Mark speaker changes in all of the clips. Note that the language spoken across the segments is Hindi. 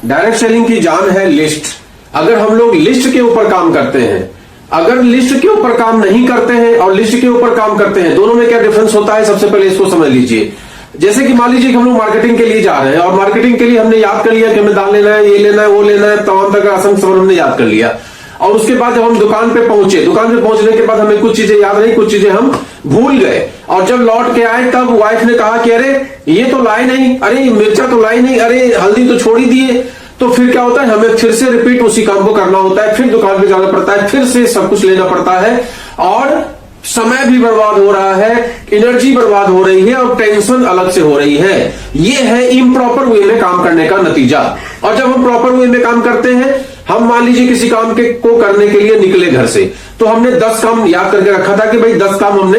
Speaker 1: डायरेक्ट सेलिंग की जान है लिस्ट। अगर हम लोग लिस्ट के ऊपर काम करते हैं, अगर लिस्ट के ऊपर काम नहीं करते हैं और लिस्ट के ऊपर काम करते हैं, दोनों में क्या डिफरेंस होता है, सबसे पहले इसको समझ लीजिए। जैसे कि मान लीजिए कि हम लोग मार्केटिंग के लिए जा रहे हैं और मार्केटिंग के लिए हमने याद कर लिया कि हमें दाल लेना है, ये लेना है, वो लेना है, तमाम तरह का असंख्य सामान हमने याद कर लिया। और उसके बाद जब हम दुकान पे पहुंचे, दुकान पे पहुंचने के बाद हमें कुछ चीजें याद नहीं, कुछ चीजें हम भूल गए। और जब लौट के आए तब वाइफ ने कहा कि अरे ये तो लाई नहीं, अरे मिर्चा तो लाई नहीं, अरे हल्दी तो छोड़ ही दिए। तो फिर क्या होता है, हमें फिर से रिपीट उसी काम को करना होता है, फिर दुकान पे जाना पड़ता है, फिर से सब कुछ लेना पड़ता है और समय भी बर्बाद हो रहा है, एनर्जी बर्बाद हो रही है और टेंशन अलग से हो रही है। ये है इम्प्रॉपर वे में काम करने का नतीजा। और जब हम प्रॉपर वे में काम करते हैं, हम मान लीजिए किसी काम के को करने के लिए निकले घर से, तो हमने 10 काम याद करके रखा था कि भाई 10 काम हमने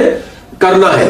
Speaker 1: करना है।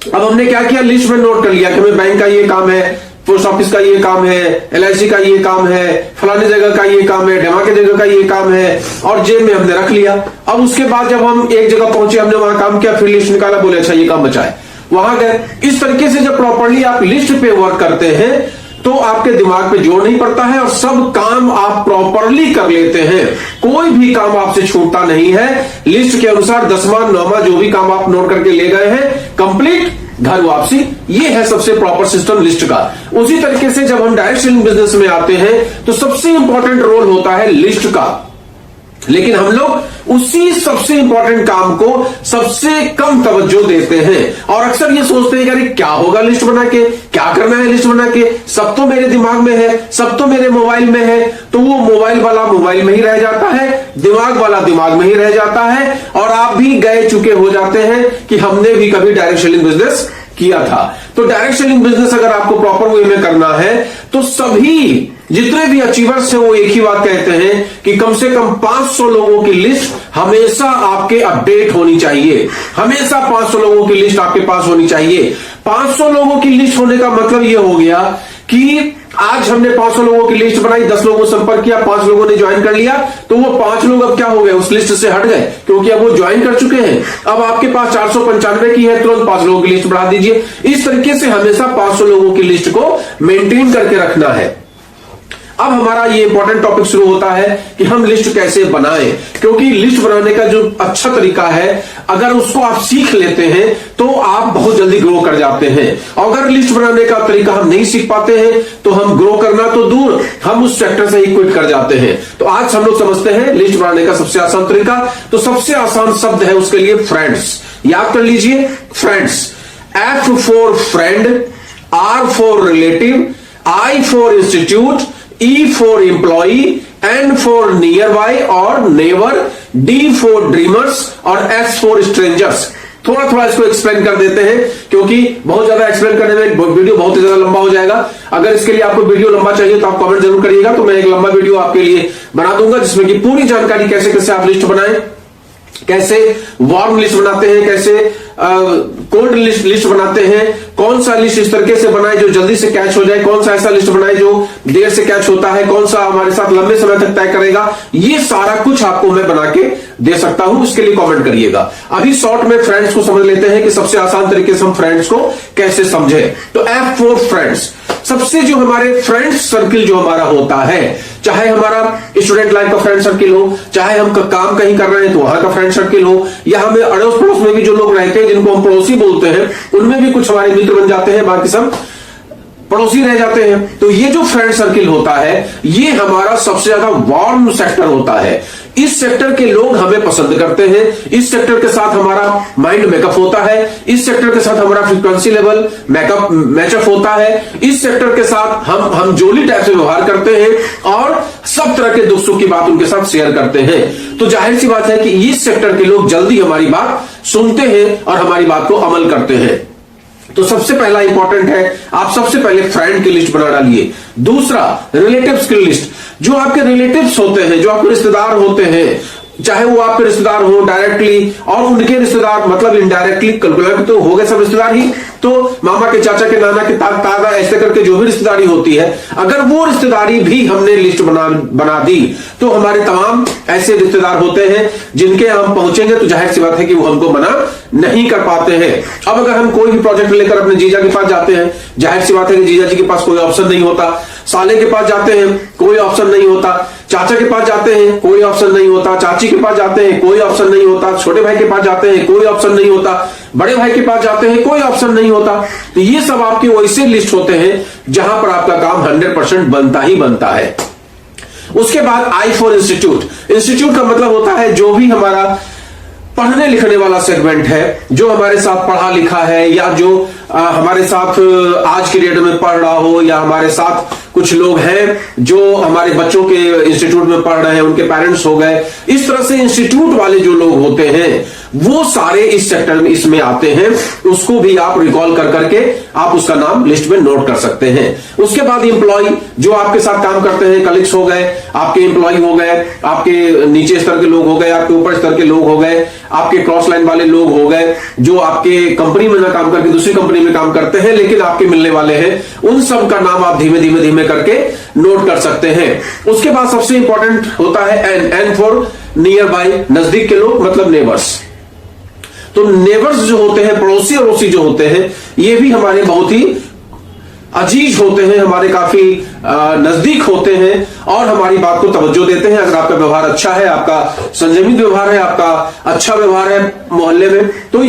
Speaker 1: अब हमने क्या किया, लिस्ट में नोट कर लिया कि हमें बैंक का ये काम है, पोस्ट ऑफिस का ये काम है, LIC का ये काम है, फलानी जगह का ये काम है, ढमाके जगह का ये काम है, और जेब में हमने रख लिया। अब उसके बाद जब हम एक जगह पहुंचे, हमने वहां काम किया, फिर लिस्ट निकाला, बोले अच्छा ये काम बचा है, वहां गए। इस तरीके से जब प्रॉपरली आप लिस्ट पे वर्क करते हैं तो आपके दिमाग पे जोर नहीं पड़ता है और सब काम आप प्रॉपरली कर लेते हैं। कोई भी काम आपसे छूटता नहीं है। लिस्ट के अनुसार 10वां 9वां जो भी काम आप नोट करके ले गए हैं, कंप्लीट, घर वापसी। ये है सबसे प्रॉपर सिस्टम लिस्ट का। उसी तरीके से जब हम डायरेक्ट सेलिंग बिजनेस में आते हैं तो सबसे इंपॉर्टेंट रोल होता है लिस्ट का, लेकिन हम लोग उसी सबसे इंपॉर्टेंट काम को सबसे कम तवज्जो देते हैं और अक्सर ये सोचते हैं कि अरे क्या होगा लिस्ट बना के, क्या करना है लिस्ट बना के, सब तो मेरे दिमाग में है, सब तो मेरे मोबाइल में है। तो वो मोबाइल वाला मोबाइल में ही रह जाता है, दिमाग वाला दिमाग में ही रह जाता है और आप भी गए चुके हो जाते हैं कि हमने भी कभी डायरेक्ट सेलिंग बिजनेस किया था। तो डायरेक्ट सेलिंग बिजनेस अगर आपको प्रॉपर वे में करना है तो सभी जितने भी अचीवर्स हैं वो एक ही बात कहते हैं कि कम से कम 500 लोगों की लिस्ट हमेशा आपके अपडेट होनी चाहिए। हमेशा 500 लोगों की लिस्ट आपके पास होनी चाहिए। 500 लोगों की लिस्ट होने का मतलब ये हो गया कि आज हमने 500 लोगों की लिस्ट बनाई, 10 लोगों को संपर्क किया, 5 लोगों ने ज्वाइन कर लिया, तो वो 5 लोग अब क्या हो गए, उस लिस्ट से हट गए क्योंकि अब वो ज्वाइन कर चुके हैं। अब आपके पास 495 की है, तुरंत 5 लोगों की लिस्ट बढ़ा दीजिए। इस तरीके से हमेशा 500 लोगों की लिस्ट को मेंटेन करके रखना है। अब हमारा ये इंपॉर्टेंट टॉपिक शुरू होता है कि हम लिस्ट कैसे बनाएं, क्योंकि लिस्ट बनाने का जो अच्छा तरीका है, अगर उसको आप सीख लेते हैं तो आप बहुत जल्दी ग्रो कर जाते हैं। और अगर लिस्ट बनाने का तरीका हम नहीं सीख पाते हैं तो हम ग्रो करना तो दूर, हम उस सेक्टर से ही क्विट कर जाते हैं। तो आज हम लोग समझते हैं लिस्ट बनाने का सबसे आसान तरीका। तो सबसे आसान शब्द है उसके लिए फ्रेंड्स। याद कर लीजिए, friends. F for friend, R for relative, I for institute, E for employee, N for near by और नेवर, D फॉर ड्रीमर्स और S फॉर स्ट्रेंजर्स। थोड़ा थोड़ा इसको एक्सप्लेन कर देते हैं क्योंकि बहुत ज्यादा एक्सप्लेन करने में वीडियो बहुत ही ज्यादा लंबा हो जाएगा। अगर इसके लिए आपको वीडियो लंबा चाहिए तो आप कमेंट जरूर करिएगा, तो मैं एक लंबा वीडियो आपके लिए बना दूंगा जिसमें कि पूरी जानकारी कैसे कैसे आप लिस्ट बनाएं, कैसे वार्म लिस्ट बनाते हैं, कैसे कोल्ड लिस्ट बनाते हैं, कौन सा लिस्ट इस तरीके से बनाए जो जल्दी से कैच हो जाए, कौन सा ऐसा लिस्ट बनाए जो देर से कैच होता है, कौन सा हमारे साथ लंबे समय तक तय करेगा। ये सारा कुछ आपको मैं बना के दे सकता हूं, उसके लिए कमेंट करिएगा। अभी शॉर्ट में फ्रेंड्स को समझ लेते हैं कि सबसे आसान तरीके से हम फ्रेंड्स को कैसे समझे। तो F फॉर फ्रेंड्स। सबसे जो हमारे फ्रेंड्स सर्किल जो हमारा होता है, चाहे हमारा स्टूडेंट लाइफ का फ्रेंड सर्किल हो, चाहे हम काम कहीं कर रहे हैं तो वहां का फ्रेंड सर्किल हो, या हमें अड़ोस पड़ोस में भी जो लोग रहते हैं जिनको हम पड़ोसी बोलते हैं, उनमें भी कुछ हमारे मित्र बन जाते हैं, बाकी सब पड़ोसी रह जाते हैं। तो ये जो फ्रेंड सर्किल होता है ये हमारा सबसे ज्यादा वार्म सेक्टर होता है। इस सेक्टर के लोग हमें पसंद करते हैं, इस सेक्टर के साथ हमारा माइंड मेकअप होता है, इस सेक्टर के साथ हमारा फ्रीक्वेंसी लेवल मैचअप होता है, इस सेक्टर के साथ हम जोली टाइप से व्यवहार करते हैं और सब तरह के दुख सुख की बात उनके साथ शेयर करते हैं। तो जाहिर सी बात है कि इस सेक्टर के लोग जल्दी हमारी बात सुनते हैं और हमारी बात को अमल करते हैं। तो सबसे पहला इंपॉर्टेंट है, आप सबसे पहले फ्रेंड की लिस्ट बना डालिए। दूसरा, रिलेटिव्स की लिस्ट। जो आपके रिलेटिव्स होते हैं, जो आपके रिश्तेदार होते हैं, चाहे वो आपके रिश्तेदार हो डायरेक्टली और उनके रिश्तेदार मतलब इनडायरेक्टली, कैलकुलेट तो हो गए सब रिश्तेदार ही, तो मामा के, चाचा के, नाना के, तागा ऐसे करके जो भी रिश्तेदारी होती है, अगर वो रिश्तेदारी भी हमने लिस्ट बना दी तो हमारे तमाम ऐसे रिश्तेदार होते हैं जिनके हम पहुंचेंगे तो जाहिर सी बात है कि वो हमको मना नहीं कर पाते हैं। अब अगर हम कोई भी प्रोजेक्ट लेकर अपने जीजा के पास जाते हैं, जाहिर सी बात है कि जीजा जी के पास कोई ऑप्शन नहीं होता, साले के पास जाते हैं कोई ऑप्शन नहीं होता, चाचा के पास जाते हैं कोई ऑप्शन नहीं होता, चाची के पास जाते हैं कोई ऑप्शन नहीं होता, छोटे भाई के पास जाते हैं कोई ऑप्शन नहीं होता, बड़े भाई के पास जाते हैं कोई ऑप्शन नहीं होता। तो ये सब आपके वैसे लिस्ट होते हैं जहां पर आपका काम 100% बनता ही बनता है। उसके बाद I फॉर इंस्टीट्यूट। इंस्टीट्यूट का मतलब होता है जो भी हमारा पढ़ने लिखने वाला सेगमेंट है, जो हमारे साथ पढ़ा लिखा है या जो हमारे साथ आज के डेट में पढ़ रहा हो, या हमारे साथ कुछ लोग हैं जो हमारे बच्चों के इंस्टीट्यूट में पढ़ रहे हैं, उनके पेरेंट्स हो गए, इस तरह से इंस्टीट्यूट वाले जो लोग होते हैं वो सारे इस सेक्टर में इसमें आते हैं। उसको भी आप रिकॉल कर करके आप उसका नाम लिस्ट में नोट कर सकते हैं। उसके बाद एम्प्लॉय, जो आपके साथ काम करते हैं, कलीग्स हो गए, आपके एम्प्लॉय हो गए, आपके नीचे स्तर के लोग हो गए, आपके ऊपर स्तर के लोग हो गए, आपके क्रॉस लाइन वाले लोग हो गए, जो आपके कंपनी में ना काम करके दूसरी कंपनी में काम करते हैं लेकिन आपके मिलने वाले हैं, उन सब का नाम आप धीमे धीमे धीमे करके नोट कर सकते हैं। उसके बाद सबसे इंपॉर्टेंट होता है एन फॉर नियर बाय, नजदीक के लोग मतलब नेबर्स। तो नेबर्स जो होते हैं, पड़ोसी अड़ोसी जो होते हैं, ये भी हमारे बहुत ही अजीज होते हैं, हमारे काफी नजदीक होते हैं और हमारी बात को तवज्जो देते हैं। अगर आपका व्यवहार अच्छा है, आपका संयमित व्यवहार है, आपका अच्छा व्यवहार है मोहल्ले में, तो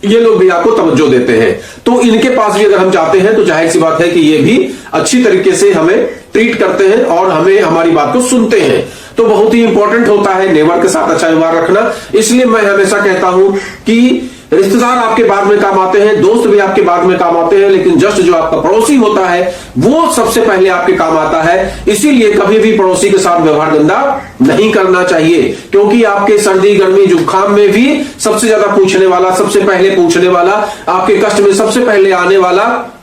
Speaker 1: ये लोग भी आपको तवज्जो देते हैं। तो इनके पास भी अगर हम जाते हैं तो जाहिर सी बात है कि ये भी अच्छी तरीके से हमें ट्रीट करते हैं और हमें हमारी बात को सुनते हैं। तो बहुत ही इंपॉर्टेंट होता है नेबर के साथ अच्छा व्यवहार रखना। इसलिए मैं हमेशा कहता हूं कि रिश्तेदार आपके बाद में काम आते हैं, दोस्त भी आपके बाद में काम आते हैं, लेकिन जस्ट जो आपका पड़ोसी होता है वो सबसे पहले आपके काम आता है। इसीलिए कभी भी पड़ोसी के साथ व्यवहार गंदा नहीं करना चाहिए, क्योंकि आपके सर्दी गर्मी जुकाम में भी सबसे ज्यादा पूछने वाला, सबसे पहले पूछने वाला, आपके कष्ट में सबसे पहले आने वाला,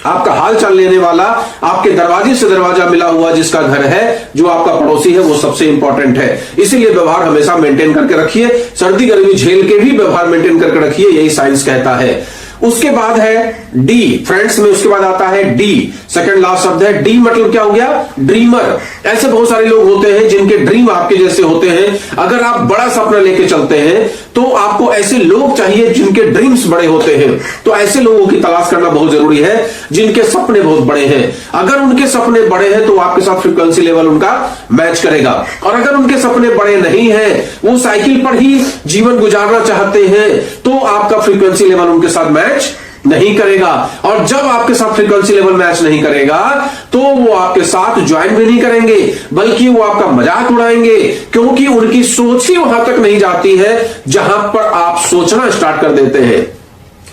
Speaker 1: आपका हाल चाल लेने वाला, आपके दरवाजे से दरवाजा मिला हुआ जिसका घर है, जो आपका पड़ोसी है, वो सबसे इंपॉर्टेंट है। इसीलिए व्यवहार हमेशा मेंटेन करके रखिए, सर्दी गर्मी झेल के भी व्यवहार मेंटेन करके रखिए, यही साइंस कहता है। उसके बाद है डी, फ्रेंड्स में उसके बाद आता है डी, सेकंड लास्ट शब्द है डी। मतलब क्या हो गया? ड्रीमर। ऐसे बहुत सारे लोग होते हैं जिनके ड्रीम आपके जैसे होते हैं। अगर आप बड़ा सपना लेके चलते हैं तो आपको ऐसे लोग चाहिए जिनके ड्रीम्स बड़े होते हैं। तो ऐसे लोगों की तलाश करना बहुत जरूरी है जिनके सपने बहुत बड़े हैं। अगर उनके सपने बड़े हैं तो आपके साथ फ्रीक्वेंसी लेवल उनका मैच करेगा, और अगर उनके सपने बड़े नहीं हैं, वो साइकिल पर ही जीवन गुजारना चाहते हैं, तो आपका फ्रीक्वेंसी लेवल उनके साथ मैच नहीं करेगा। और जब आपके साथ फ्रीक्वेंसी लेवल मैच नहीं करेगा तो वो आपके साथ ज्वाइन भी नहीं करेंगे, बल्कि वो आपका मजाक उड़ाएंगे, क्योंकि उनकी सोच ही वहां तक नहीं जाती है जहां पर आप सोचना स्टार्ट कर देते हैं।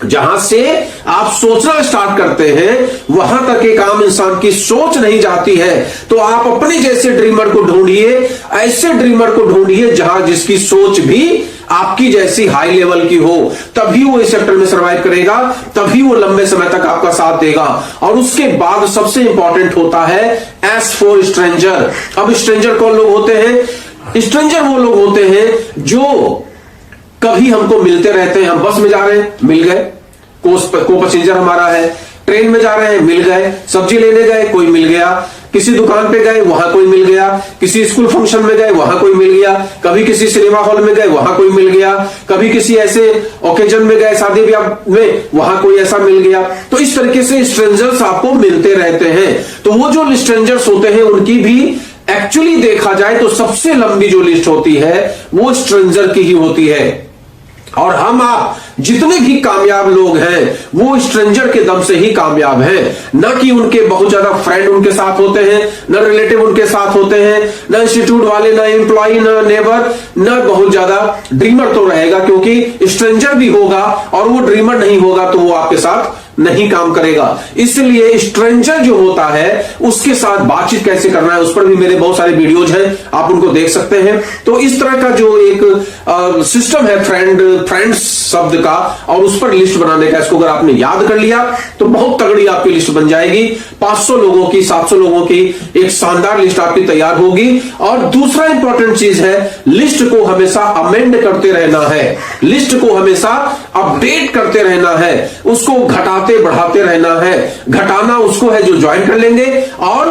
Speaker 1: जहां से आप सोचना स्टार्ट करते हैं वहां तक एक आम इंसान की सोच नहीं जाती है। तो आप अपने जैसे ड्रीमर को ढूंढिए, ऐसे ड्रीमर को ढूंढिए जहां जिसकी सोच भी आपकी जैसी हाई लेवल की हो, तभी वो इस सेक्टर में सर्वाइव करेगा, तभी वो लंबे समय तक आपका साथ देगा। और उसके बाद सबसे इंपॉर्टेंट होता है एस फॉर स्ट्रेंजर। अब स्ट्रेंजर कौन लोग होते हैं? स्ट्रेंजर वो लोग होते हैं जो कभी हमको मिलते रहते हैं। हम बस में जा रहे हैं, मिल गए, को पैसेंजर हमारा है, ट्रेन में जा रहे हैं, मिल गए, सब्जी लेने गए, कोई मिल गया, किसी दुकान पे गए, वहां कोई मिल गया, किसी स्कूल फंक्शन में गए, वहां कोई मिल गया, कभी किसी सिनेमा हॉल में गए, वहां कोई मिल गया, कभी किसी ऐसे ओकेजन में गए, शादी ब्याह में, वहां कोई ऐसा मिल गया। तो इस तरीके से स्ट्रेंजर्स आपको मिलते रहते हैं। तो वो जो स्ट्रेंजर्स होते हैं उनकी भी एक्चुअली देखा जाए तो सबसे लंबी जो लिस्ट होती है वो स्ट्रेंजर की ही होती है। और हम आप जितने भी कामयाब लोग हैं वो स्ट्रेंजर के दम से ही कामयाब हैं, न कि उनके बहुत ज्यादा फ्रेंड उनके साथ होते हैं, न रिलेटिव उनके साथ होते हैं, न इंस्टीट्यूट वाले, न एम्प्लॉय, न नेबर, न बहुत ज्यादा ड्रीमर तो रहेगा, क्योंकि स्ट्रेंजर भी होगा और वो ड्रीमर नहीं होगा तो वो आपके साथ नहीं काम करेगा। इसलिए स्ट्रेंजर जो होता है उसके साथ बातचीत कैसे करना है उस पर भी मेरे बहुत सारे वीडियोज हैं, आप उनको देख सकते हैं। तो इस तरह का जो एक सिस्टम है फ्रेंड्स शब्द का और उस पर लिस्ट बनाने का, इसको अगर आपने याद कर लिया तो बहुत तगड़ी आपकी लिस्ट बन जाएगी। 500 लोगों की, 700 लोगों की एक शानदार लिस्ट आपकी तैयार होगी। और दूसरा इंपॉर्टेंट चीज है, लिस्ट को हमेशा अमेंड करते रहना है, लिस्ट को हमेशा अपडेट करते रहना है, उसको घटाते बढ़ाते रहना है। घटाना उसको है जो ज्वाइन कर लेंगे और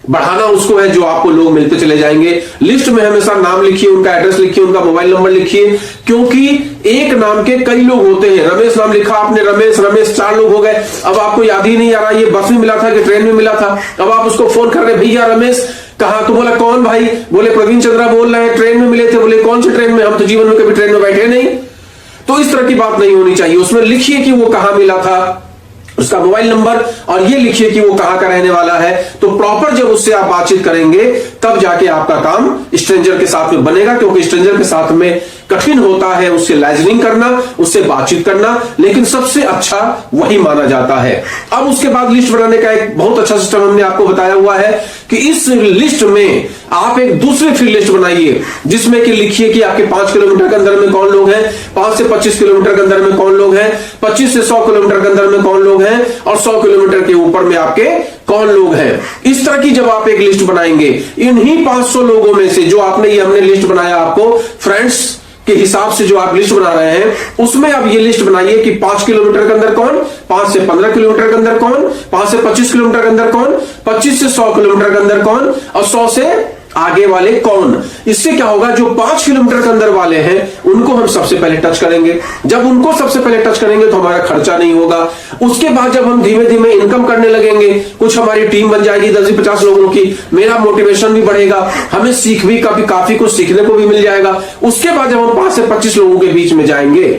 Speaker 1: बढ़ाना उसको है जो आपको लोग मिलते चले जाएंगे। लिस्ट में हमेशा नाम लिखिए, उनका एड्रेस लिखिए, उनका मोबाइल नंबर लिखिए, क्योंकि एक नाम के कई लोग होते हैं। रमेश नाम लिखा आपने, रमेश 4 लोग हो गए, अब आपको याद ही नहीं आ रहा ये बस में मिला था कि ट्रेन में मिला था। अब आप उसको फोन कर रहे, भैया रमेश कहा, तो बोला कौन भाई? बोले प्रवीण चंद्रा बोल रहे हैं, ट्रेन में मिले थे। बोले कौन से ट्रेन में? हम तो जीवन में कभी ट्रेन में बैठे नहीं। तो इस तरह की बात नहीं होनी चाहिए। उसमें लिखिए कि वो कहां मिला था, उसका मोबाइल नंबर, और ये लिखिए कि वो कहां का रहने वाला है। तो प्रॉपर जब उससे आप बातचीत करेंगे तब जाके आपका काम स्ट्रेंजर के साथ में बनेगा, क्योंकि स्ट्रेंजर के साथ में कठिन होता है उससे लाइजनिंग करना, उससे बातचीत करना, लेकिन सबसे अच्छा वही माना जाता है। अब उसके बाद लिस्ट बनाने का एक बहुत अच्छा सिस्टम हमने आपको बताया हुआ है कि इस लिस्ट में आप एक दूसरी फिर लिस्ट बनाइए, जिसमें कि लिखिए कि आपके 5 किलोमीटर के अंदर में कौन लोग हैं, 5 से 25 किलोमीटर के अंदर में कौन लोग हैं, 25 से 100 किलोमीटर के अंदर में कौन लोग हैं, और 100 किलोमीटर के ऊपर में आपके कौन लोग हैं। इस तरह की जब आप एक लिस्ट बनाएंगे, इन्हीं 500 लोगों में से जो आपने ये हमने लिस्ट बनाया आपको फ्रेंड्स के हिसाब से जो आप लिस्ट बना रहे हैं, उसमें आप ये लिस्ट बनाइए कि 5 किलोमीटर के अंदर कौन, 5 से 15 किलोमीटर के अंदर कौन, 5 से 25 किलोमीटर के अंदर कौन, 25 से 100 किलोमीटर के अंदर कौन, और 100 से आगे वाले कौन। इससे क्या होगा, जो 5 किलोमीटर के अंदर वाले हैं उनको हम सबसे पहले टच करेंगे। जब उनको सबसे पहले टच करेंगे तो हमारा खर्चा नहीं होगा। उसके बाद जब हम धीमे धीमे इनकम करने लगेंगे, कुछ हमारी टीम बन जाएगी 10 से 50 लोगों की, मेरा मोटिवेशन भी बढ़ेगा, हमें सीख भी काफी कुछ सीखने को भी मिल जाएगा। उसके बाद जब हम 5 से 25 लोगों के बीच में जाएंगे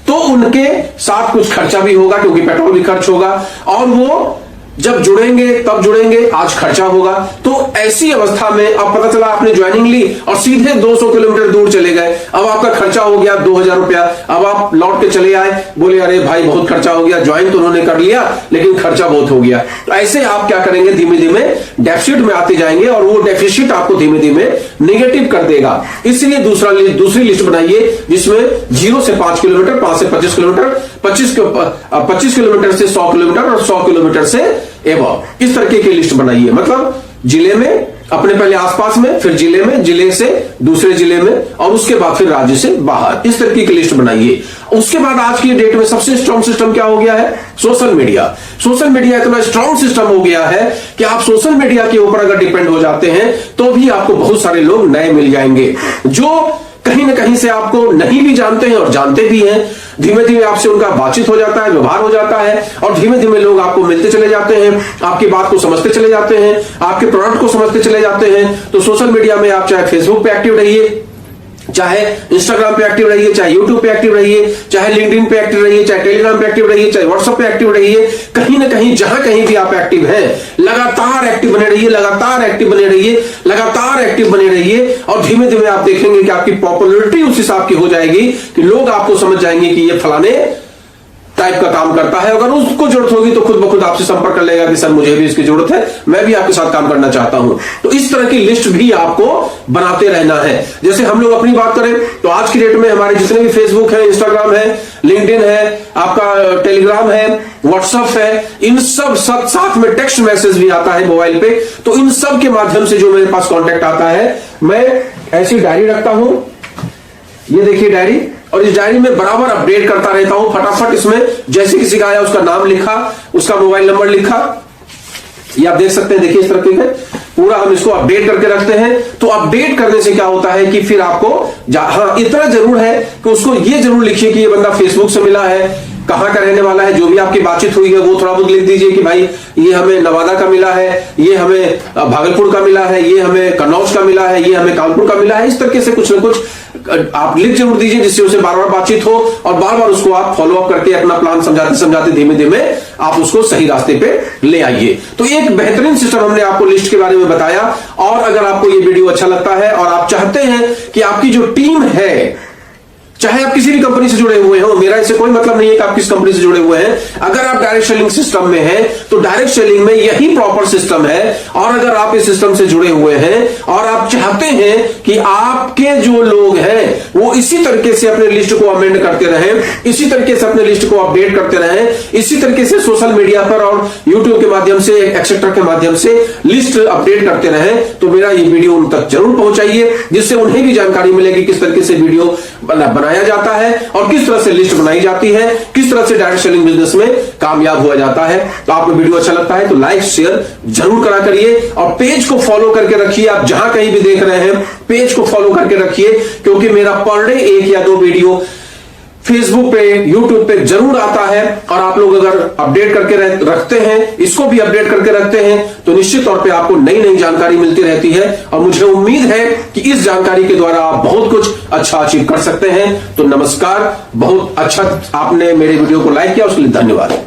Speaker 1: तो उनके साथ कुछ खर्चा भी होगा, क्योंकि पेट्रोल भी खर्च होगा, और वो जब जुड़ेंगे तब जुड़ेंगे, आज खर्चा होगा। तो ऐसी अवस्था में अब पता चला आपने ज्वाइनिंग ली और सीधे 200 किलोमीटर दूर चले गए, अब आपका खर्चा हो गया 2000 रुपया। अब आप लौट के चले आए, बोले अरे भाई बहुत खर्चा हो गया, ज्वाइन तो उन्होंने कर लिया लेकिन खर्चा बहुत हो गया। तो ऐसे आप क्या करेंगे, धीमे धीमे डेफिसिट में आते जाएंगे, और वो डेफिसिट आपको धीमे धीमे नेगेटिव कर देगा। इसलिए दूसरी लिस्ट बनाइए जिसमें 0 से 5 किलोमीटर, 5 से 25 किलोमीटर, 25 किलोमीटर से 100 किलोमीटर, और 100 किलोमीटर से एबव, इस तरीके की लिस्ट बनाइए। मतलब जिले में अपने पहले आसपास में, फिर जिले में, जिले से दूसरे जिले में, और उसके बाद फिर राज्य से बाहर, इस तरीके की लिस्ट बनाइए। उसके बाद आज की डेट में सबसे स्ट्रॉन्ग सिस्टम क्या हो गया है, सोशल मीडिया। सोशल मीडिया इतना स्ट्रॉन्ग सिस्टम हो गया है कि आप सोशल मीडिया के ऊपर अगर डिपेंड हो जाते हैं तो भी आपको बहुत सारे लोग नए मिल जाएंगे, जो कहीं ना कहीं से आपको नहीं भी जानते हैं और जानते भी हैं। धीमे धीमे आपसे उनका बातचीत हो जाता है, व्यवहार हो जाता है, और धीमे धीमे लोग आपको मिलते चले जाते हैं, आपकी बात को समझते चले जाते हैं, आपके प्रोडक्ट को समझते चले जाते हैं। तो सोशल मीडिया में आप चाहे फेसबुक पे एक्टिव रहिए, चाहे इंस्टाग्राम पे एक्टिव रहिए, चाहे यूट्यूब पे एक्टिव रहिए, चाहे लिंक्डइन पे एक्टिव रहिए, चाहे टेलीग्राम पे एक्टिव रहिए, चाहे व्हाट्सएप पे एक्टिव रहिए, कहीं ना कहीं जहां कहीं भी आप एक्टिव हैं, लगातार एक्टिव बने रहिए, लगातार एक्टिव बने रहिए, लगातार एक्टिव बने रहिए, और धीमे धीमे आप देखेंगे कि आपकी पॉपुलैरिटी उस हिसाब की हो जाएगी कि लोग आपको समझ जाएंगे कि ये फलाने टाइप का काम करता है। अगर उसको जरूरत होगी तो खुद ब खुद आपसे संपर्क कर लेगा कि सर मुझे भी इसकी जरूरत है, मैं भी आपके साथ काम करना चाहता हूं। तो इस तरह की लिस्ट भी आपको बनाते रहना है। जैसे हम लोग अपनी बात करें तो आज की डेट में हमारे जितने भी फेसबुक है, इंस्टाग्राम है, लिंक्डइन है, आपका टेलीग्राम है, व्हाट्सएप है, इन सब साथ में टेक्स्ट मैसेज भी आता है मोबाइल पे। तो इन सब के माध्यम से जो मेरे पास कॉन्टेक्ट आता है, मैं ऐसी डायरी रखता हूं, ये देखिए डायरी, और इस डायरी में बराबर अपडेट करता रहता हूं। फटाफट इसमें जैसे किसी का आया उसका नाम लिखा, उसका मोबाइल नंबर लिखा, ये आप देख सकते हैं, देखिए इस तरीके से पूरा हम इसको अपडेट करके रखते हैं। तो अपडेट करने से क्या होता है कि फिर आपको हाँ इतना जरूर है कि उसको ये जरूर लिखिए कि ये बंदा फेसबुक से मिला है, कहां का रहने वाला है, जो भी आपकी बातचीत हुई है वो थोड़ा बहुत लिख दीजिए कि भाई ये हमें नवादा का मिला है, ये हमें भागलपुर का मिला है, ये हमें कन्नौज का मिला है, ये हमें कानपुर का मिला है। इस तरीके से कुछ ना कुछ आप लिख जरूर दीजिए, जिससे उसे बार बार बातचीत हो, और बार बार उसको आप फॉलो अप करके अपना प्लान समझाते समझाते धीमे धीमे आप उसको सही रास्ते पे ले आइए। तो एक बेहतरीन सिस्टम हमने आपको लिस्ट के बारे में बताया। और अगर आपको ये वीडियो अच्छा लगता है और आप चाहते हैं कि आपकी जो टीम है, चाहे आप किसी भी कंपनी से जुड़े हुए हो, मेरा इससे कोई मतलब नहीं है कि आप किस कंपनी से जुड़े हुए हैं, अगर आप डायरेक्ट सेलिंग सिस्टम में हैं तो डायरेक्ट सेलिंग में यही प्रॉपर सिस्टम है। और अगर आप इस सिस्टम से जुड़े हुए हैं और आप चाहते हैं कि आपके जो लोग हैं वो इसी तरीके से अपने लिस्ट को अमेंड करते रहें, इसी तरीके से अपने लिस्ट को अपडेट करते रहें, इसी तरीके से सोशल मीडिया पर और यूट्यूब के माध्यम से, एक्सेट्रा के माध्यम से लिस्ट अपडेट करते रहें, तो मेरा ये वीडियो उन तक जरूर पहुंचाइए, जिससे उन्हें भी जानकारी मिलेगी किस तरीके से वीडियो बनाया बनाया जाता है और किस तरह से लिस्ट बनाई जाती है, किस तरह से डायरेक्ट सेलिंग बिजनेस में कामयाब हुआ जाता है। तो आपको वीडियो अच्छा लगता है तो लाइक शेयर जरूर करा करिए और पेज को फॉलो करके रखिए। आप जहां कहीं भी देख रहे हैं पेज को फॉलो करके रखिए, क्योंकि मेरा पर डे 1 या 2 वीडियो फेसबुक पे, यूट्यूब पे जरूर आता है। और आप लोग अगर अपडेट करके रखते हैं, इसको भी अपडेट करके रखते हैं, तो निश्चित तौर पे आपको नई नई जानकारी मिलती रहती है। और मुझे उम्मीद है कि इस जानकारी के द्वारा आप बहुत कुछ अच्छा अचीव कर सकते हैं। तो नमस्कार, बहुत अच्छा आपने मेरे वीडियो को लाइक किया, उसके लिए धन्यवाद।